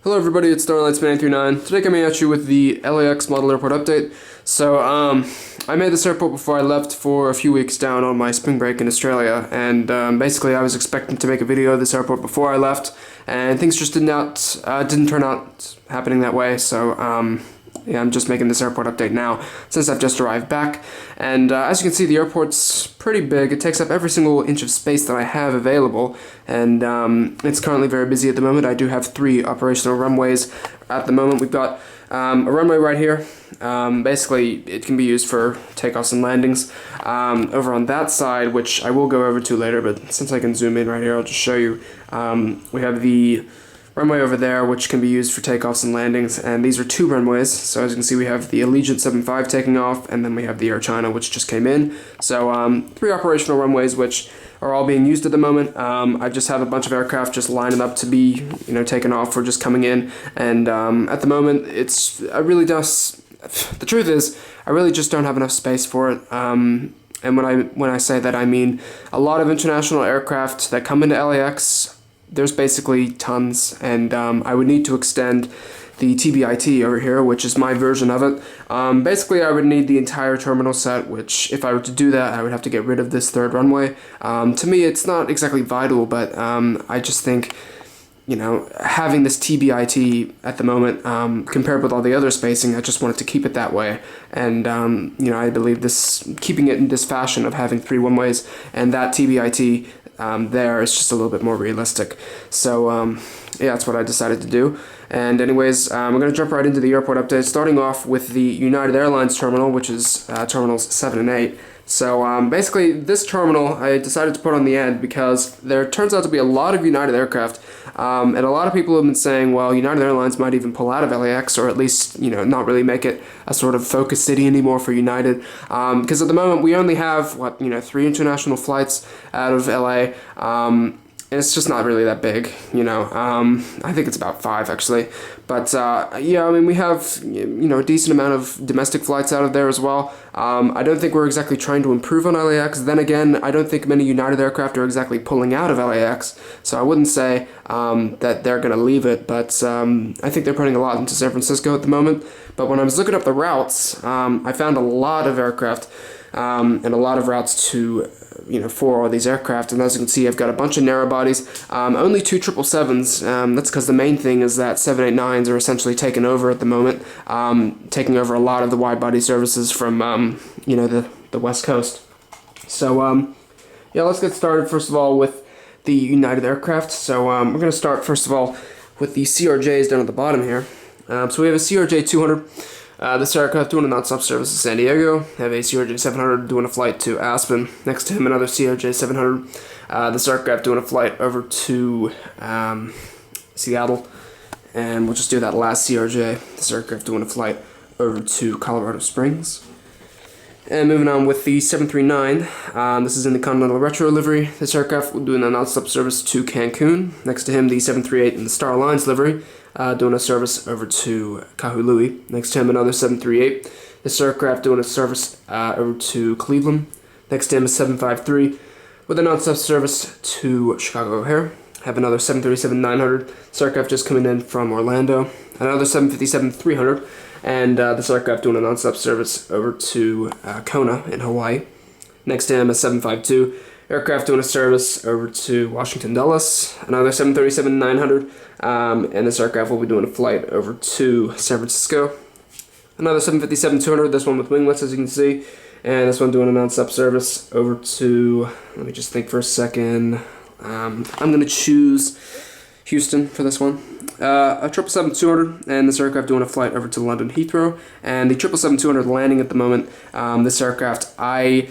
Hello everybody, it's Starlightsman839. Today coming at you with the LAX Model Airport update. So, I made this airport before I left for a few weeks down on my spring break in Australia, and basically I was expecting to make a video of this airport before I left, and things just didn't turn out happening that way, so, yeah, I'm just making this airport update now, since I've just arrived back. And as you can see, the airport's pretty big. It takes up every single inch of space that I have available, and it's currently very busy at the moment. I do have 3 operational runways at the moment. We've got a runway right here. Basically, it can be used for takeoffs and landings. Over on that side, which I will go over to later, but since I can zoom in right here, I'll just show you. We have the runway over there, which can be used for takeoffs and landings, and these are 2 runways. So as you can see, we have the Allegiant 75 taking off, and then we have the Air China, which just came in. So 3 operational runways, which are all being used at the moment. I just have a bunch of aircraft just lining up to be, taken off or just coming in, and at the moment, the truth is, I really just don't have enough space for it. And when I say that, I mean a lot of international aircraft that come into LAX. There's basically tons, and I would need to extend the TBIT over here, which is my version of it. Basically, I would need the entire terminal set, which if I were to do that, I would have to get rid of this 3rd runway. To me, it's not exactly vital, but I just think, having this TBIT at the moment, compared with all the other spacing, I just wanted to keep it that way. And, I believe keeping it in this fashion of having 3 runways and that TBIT there is just a little bit more realistic. So, yeah, that's what I decided to do. And anyways, we're going to jump right into the airport update, starting off with the United Airlines terminal, which is terminals 7 and 8. So basically, this terminal I decided to put on the end because there turns out to be a lot of United aircraft, and a lot of people have been saying, well, United Airlines might even pull out of LAX, or at least, not really make it a sort of focus city anymore for United, because at the moment we only have, 3 international flights out of LA, and it's just not really that big, I think it's about 5 actually, but yeah, I mean, we have, a decent amount of domestic flights out of there as well. I don't think we're exactly trying to improve on LAX. Then again, I don't think many United aircraft are exactly pulling out of LAX, so I wouldn't say that they're going to leave it, but I think they're putting a lot into San Francisco at the moment. But when I was looking up the routes, I found a lot of aircraft and a lot of routes to for all these aircraft, and as you can see, I've got a bunch of narrow bodies, only 2 777s. That's because the main thing is that 787s are essentially taken over at the moment, taking over a lot of the wide body services from the West Coast. So yeah, let's get started first of all with the United aircraft. So we're going to start first of all with the CRJs down at the bottom here. So we have a CRJ 200. This aircraft doing a non-stop service to San Diego. Have a CRJ 700 doing a flight to Aspen. Next to him, another CRJ 700. This aircraft doing a flight over to Seattle. And we'll just do that last CRJ. This aircraft doing a flight over to Colorado Springs. And moving on with the 739. This is in the Continental Retro livery. This aircraft doing a non-stop service to Cancun. Next to him, the 738 in the Star Alliance livery. Doing a service over to Kahului. Next to him, another 738. This aircraft doing a service over to Cleveland. Next to him, a 753 with a non-stop service to Chicago O'Hare. Have another 737-900. This aircraft just coming in from Orlando. Another 757-300. And this aircraft doing a non-stop service over to Kona in Hawaii. Next to him, a 752. Aircraft doing a service over to Washington Dulles. Another 737-900. And this aircraft will be doing a flight over to San Francisco. Another 757-200, this one with winglets, as you can see. And this one doing a non-stop service over to, let me just think for a second. I'm going to choose Houston for this one. A 777-200, and this aircraft doing a flight over to London Heathrow. And the 777-200 landing at the moment. This aircraft, I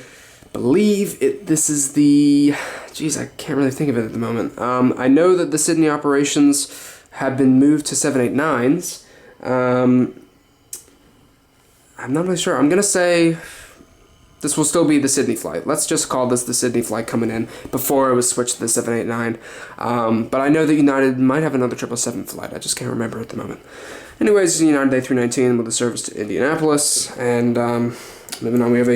believe this is the, geez, I can't really think of it at the moment. I know that the Sydney operations have been moved to 789s. I'm not really sure. I'm going to say this will still be the Sydney flight. Let's just call this the Sydney flight coming in before it was switched to the 789. But I know that United might have another 777 flight. I just can't remember at the moment. Anyways, United A319 with a service to Indianapolis, and moving on, we have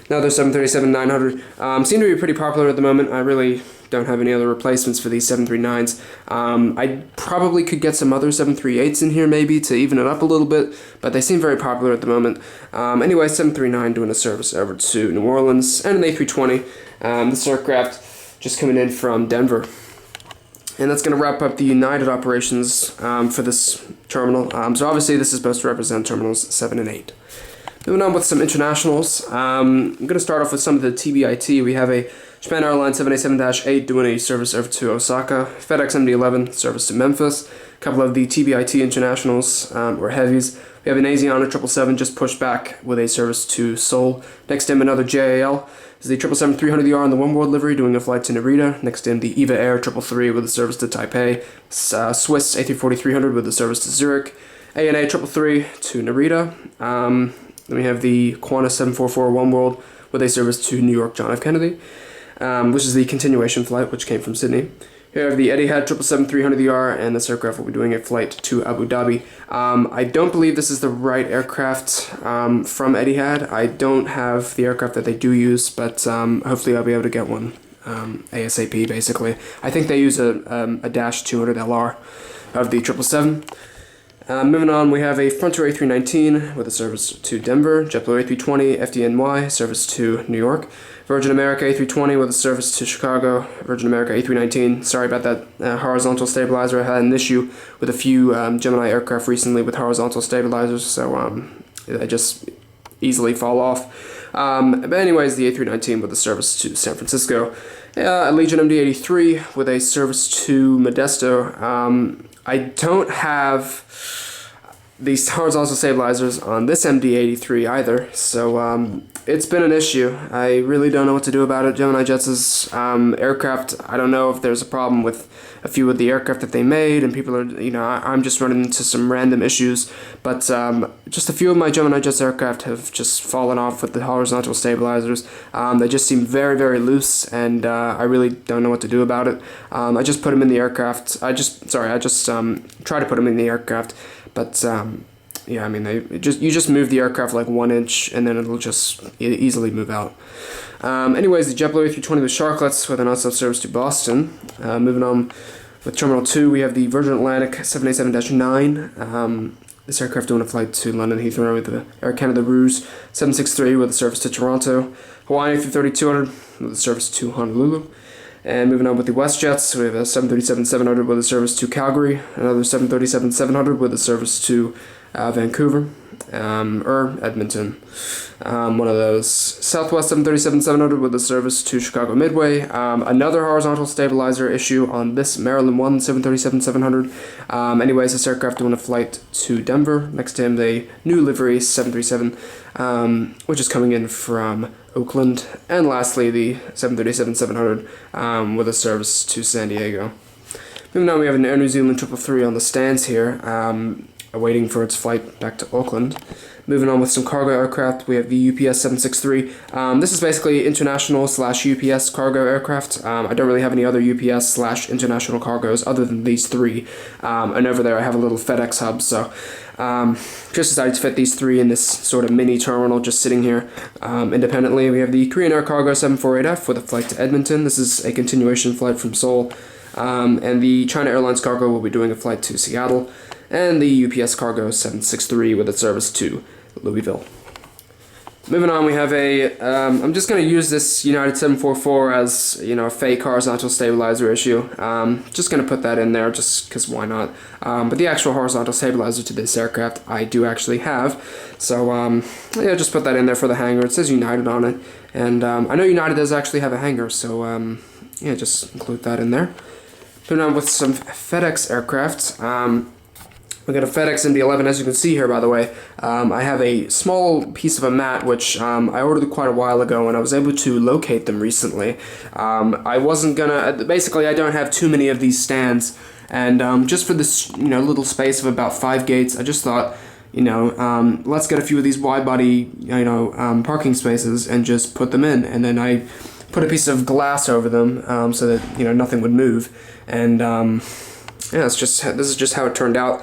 another 737-900. Seem to be pretty popular at the moment. I really don't have any other replacements for these 739s. I probably could get some other 738s in here maybe to even it up a little bit, but they seem very popular at the moment. Anyway, 739 doing a service over to New Orleans, and an A320. This aircraft just coming in from Denver. And that's going to wrap up the United operations for this terminal. So obviously this is supposed to represent terminals 7 and 8. Moving on with some internationals. I'm going to start off with some of the TBIT. We have a Japan Airlines 787-8 doing a service over to Osaka. FedEx MD-11 service to Memphis. A couple of the TBIT internationals or heavies. We have an Asiana 777 just pushed back with a service to Seoul. Next to him, another JAL. This is the 777-300ER on the One World livery doing a flight to Narita. Next to him, the EVA Air 333 with a service to Taipei. Swiss A340-300 with a service to Zurich. ANA 333 to Narita. Then we have the Qantas 744 One World with a service to New York John F. Kennedy, which is the continuation flight which came from Sydney. Here we have the Etihad 777-300ER, and this aircraft will be doing a flight to Abu Dhabi. I don't believe this is the right aircraft from Etihad. I don't have the aircraft that they do use, but hopefully I'll be able to get one ASAP, basically. I think they use a -200 LR of the 777. Moving on, we have a Frontier A319 with a service to Denver, JetBlue A320 FDNY, service to New York, Virgin America A320 with a service to Chicago, Virgin America A319, sorry about that horizontal stabilizer. I had an issue with a few Gemini aircraft recently with horizontal stabilizers, so they just easily fall off. But anyways, the A319 with a service to San Francisco, Allegiant MD-83 with a service to Modesto. I don't have these horizontal stabilizers on this MD-83 either, so it's been an issue. I really don't know what to do about it. Gemini Jets' aircraft, I don't know if there's a problem with a few of the aircraft that they made, and people are, I'm just running into some random issues, but just a few of my Gemini Jets aircraft have just fallen off with the horizontal stabilizers. They just seem very, very loose, and I really don't know what to do about it. I just put them in the aircraft. I just try to put them in the aircraft, but yeah, I mean, you just move the aircraft like 1 inch, and then it'll just easily move out. Anyways, the JetBlue A320 with Sharklets with an non-stop service to Boston. Moving on with Terminal 2, we have the Virgin Atlantic 787-9. This aircraft doing a flight to London Heathrow with the Air Canada Rouge 763 with a service to Toronto. Hawaiian A330-200 with a service to Honolulu. And moving on with the WestJets, we have a 737-700 with a service to Calgary, another 737-700 with a service to Vancouver, or Edmonton, one of those. Southwest 737-700 with a service to Chicago Midway, another horizontal stabilizer issue on this Maryland 1 737-700. Anyways, this aircraft doing a flight to Denver. Next to him, the new livery 737, which is coming in from Oakland. And lastly, the 737-700 with a service to San Diego. Moving on, we have an Air New Zealand 333 on the stands here, awaiting for its flight back to Auckland. Moving on with some cargo aircraft, we have the UPS 763. This is basically international / UPS cargo aircraft. I don't really have any other UPS / international cargoes other than these three. And over there I have a little FedEx hub, so just decided to fit these three in this sort of mini terminal just sitting here independently. We have the Korean Air Cargo 748F with a flight to Edmonton. This is a continuation flight from Seoul. And the China Airlines Cargo will be doing a flight to Seattle. And the UPS Cargo 763 with a service to Louisville. Moving on, we have a, I'm just going to use this United 744 as, a fake horizontal stabilizer issue. Just going to put that in there just because why not. But the actual horizontal stabilizer to this aircraft I do actually have. So, yeah, just put that in there for the hangar. It says United on it. And I know United does actually have a hangar, so, yeah, just include that in there. Moving on with some FedEx aircraft. We got a FedEx MD-11, as you can see here, by the way. I have a small piece of a mat, which I ordered quite a while ago, and I was able to locate them recently. I wasn't gonna, basically I don't have too many of these stands, and just for this, little space of about 5 gates, I just thought, let's get a few of these wide-body, parking spaces and just put them in, and then I put a piece of glass over them so that, nothing would move, and yeah, this is just how it turned out.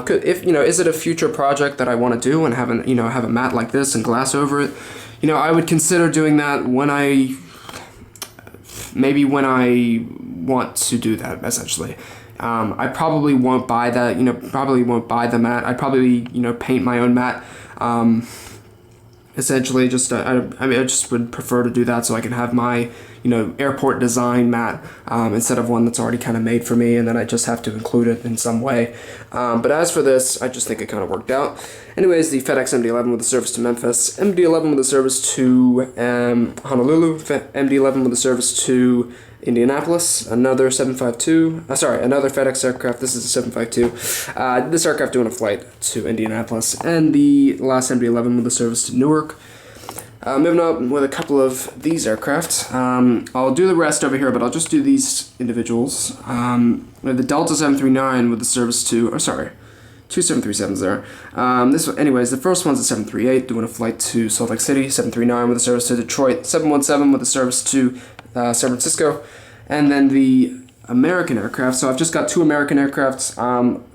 Is it a future project that I want to do and have a mat like this and glass over it? I would consider doing that when I maybe when I want to do that, essentially. I probably won't buy that, probably won't buy the mat. I'd probably, paint my own mat. Essentially, just I just would prefer to do that so I can have my, airport design mat instead of one that's already kind of made for me, and then I just have to include it in some way. But as for this, I just think it kind of worked out. Anyways, the FedEx MD-11 with a service to Memphis, MD-11 with a service to Honolulu, MD-11 with a service to Indianapolis, another 752, another FedEx aircraft. This is a 752. This aircraft doing a flight to Indianapolis, and the last MD-11 with a service to Newark. Moving on with a couple of these aircraft. I'll do the rest over here, but I'll just do these individuals. We have the Delta 739 with a service to, two 737s there. Anyways, the first one's a 738 doing a flight to Salt Lake City, 739 with a service to Detroit, 717 with a service to San Francisco, and then the American aircraft. So I've just got two American aircrafts,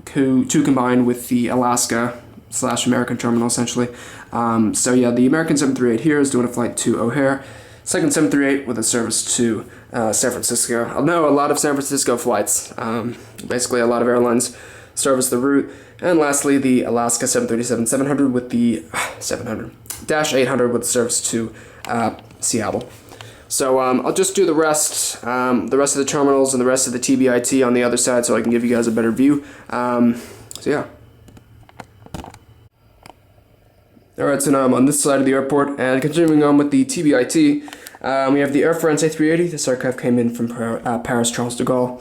two combined with the Alaska/American terminal, essentially. So yeah, the American 738 here is doing a flight to O'Hare, second 738 with a service to San Francisco. I know a lot of San Francisco flights. Basically, a lot of airlines service the route. And lastly, the Alaska 737-700 with the 700-800 with service to Seattle. So I'll just do the rest of the terminals and the rest of the TBIT on the other side so I can give you guys a better view. So yeah. Alright, so now I'm on this side of the airport, and continuing on with the TBIT, we have the Air France A380. This aircraft came in from Paris Charles de Gaulle.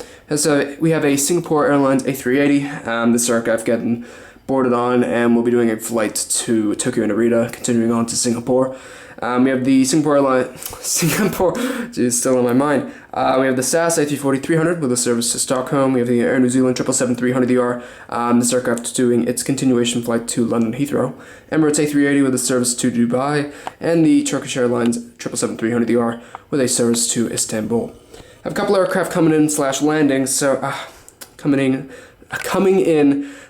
We have a Singapore Airlines A380. This aircraft getting boarded on, and we'll be doing a flight to Tokyo Narita, continuing on to Singapore. We have the Singapore Airlines, geez, still on my mind. We have the SAS A340-300 with a service to Stockholm. We have the Air New Zealand 777-300ER. This aircraft doing its continuation flight to London Heathrow. Emirates A380 with a service to Dubai, and the Turkish Airlines 777-300ER with a service to Istanbul. I have a couple aircraft coming in / landing, so coming in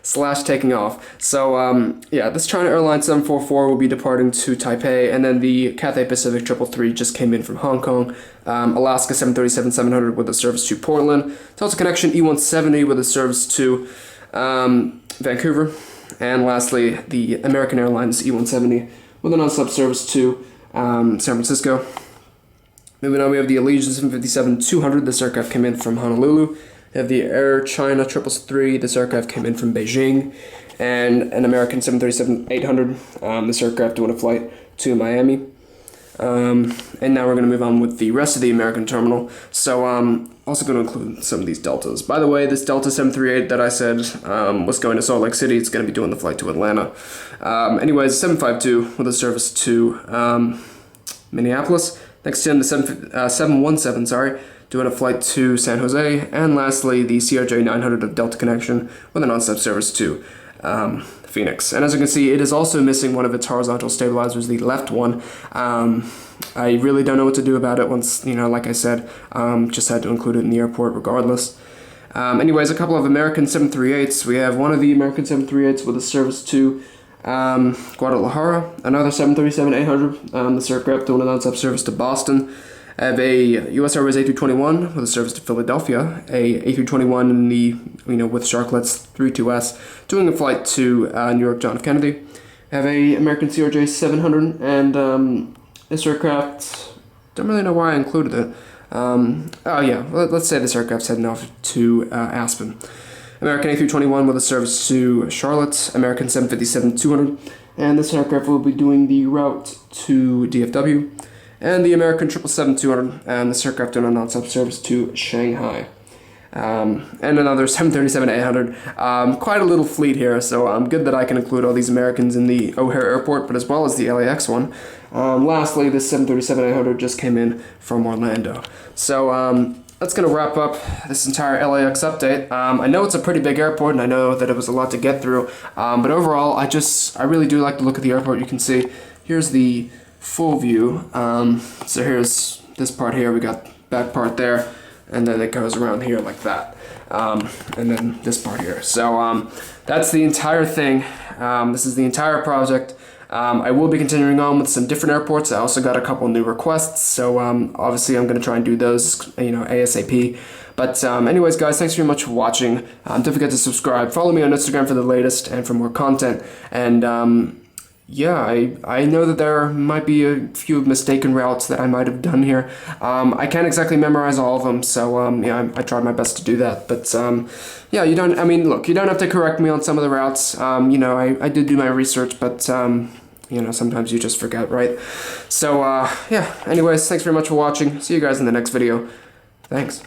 / taking off. So yeah, this China Airlines 744 will be departing to Taipei, and then the Cathay Pacific 333 just came in from Hong Kong. Alaska 737-700 with a service to Portland. Delta Connection E170 with a service to Vancouver. And lastly, the American Airlines E170 with a non-stop service to San Francisco. Moving on, we have the Allegiant 757-200. This aircraft came in from Honolulu. We have the Air China 333. This aircraft came in from Beijing. And an American 737-800. This aircraft doing a flight to Miami. And now we're going to move on with the rest of the American terminal. So also going to include some of these Deltas. By the way, this Delta 738 that I said was going to Salt Lake City, it's going to be doing the flight to Atlanta. Anyways, 752 with a service to Minneapolis. Next in the 717, doing a flight to San Jose. And lastly, the CRJ 900 of Delta Connection with a non-stop service to Phoenix. And as you can see, it is also missing one of its horizontal stabilizers, the left one. I really don't know what to do about it once, like I said, just had to include it in the airport regardless. Anyways, a couple of American 738s. We have one of the American 738s with a service to Guadalajara, another 737-800, this aircraft doing a non-stop service to Boston. I have a U.S. Airways A321 with a service to Philadelphia, a A321 in the, with Sharklets 32S, doing a flight to New York John F. Kennedy. I have a American CRJ 700, and this aircraft, don't really know why I included it. Let's say this aircraft's heading off to Aspen. American A321 with a service to Charlotte, American 757-200, and this aircraft will be doing the route to DFW. And the American 777-200, and this aircraft doing a non-stop service to Shanghai. And another 737-800. Quite a little fleet here, so good that I can include all these Americans in the O'Hare Airport, but as well as the LAX one. Lastly, this 737-800 just came in from Orlando. So that's going to wrap up this entire LAX update. I know it's a pretty big airport, and I know that it was a lot to get through, but overall, I really do like the look of the airport. You can see, here's the full view. So here's this part here, we got back part there, and then it goes around here like that, and then this part here. So that's the entire thing. This is the entire project. I will be continuing on with some different airports. I also got a couple new requests, so obviously I'm going to try and do those, you know, ASAP. But anyways, guys, thanks very much for watching. Don't forget to subscribe. Follow me on Instagram for the latest and for more content. And yeah, I know that there might be a few mistaken routes that I might have done here. I can't exactly memorize all of them, so yeah, I tried my best to do that. But yeah, you don't, I mean, look, you don't have to correct me on some of the routes. You know, I did do my research, but you know, sometimes you just forget, right? So yeah, anyways, thanks very much for watching. See you guys in the next video. Thanks.